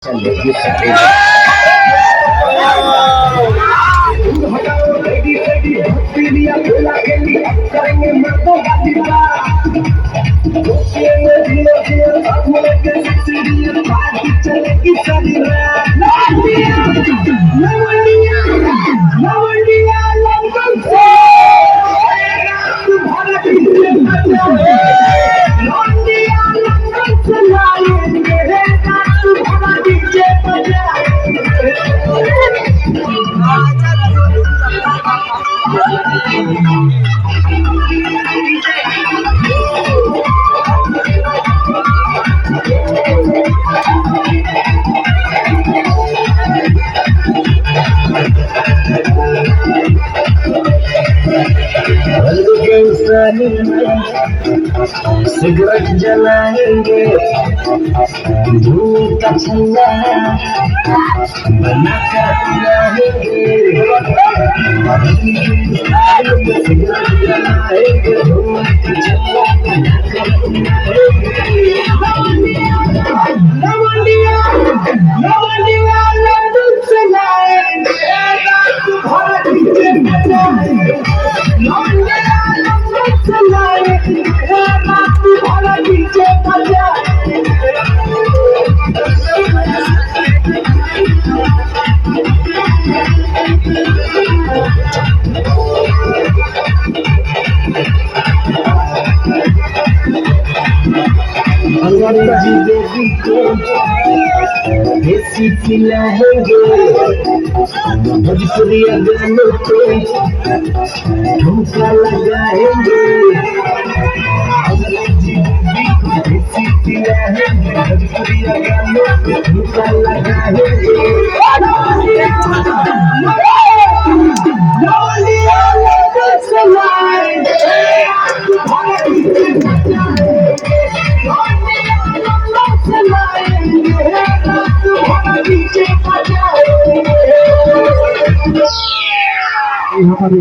चलेगी सफेद करेंगे मर्दों का दीवार चलेगी सारी रात लवंडिया लवंडिया लंदन से भारत की लवंडिया लंदन से लाएंगे भारत की सिगरेट जलाएंगे धूप का छल्ला बनाकर उड़ाएंगे सिगरेट जलाएंगे धूप का छल्ला लवंडिया लवंडिया लंदन से लाएंगे रात भर डीजे बजाएंगे लवंडिया लंदन से लाएंगे रात भर डीजे बजाएंगे अंग्रेजी बेबी को देसी खिलाएंगे भोजपुरी गानों पे ठुमका लगाएंगे अंग्रेजी बेबी को देसी खिलाएंगे भोजपुरी गानों पे ठुमका लगाएंगे लवंडिया लंदन से लाएंगे भारत की यहाँ पर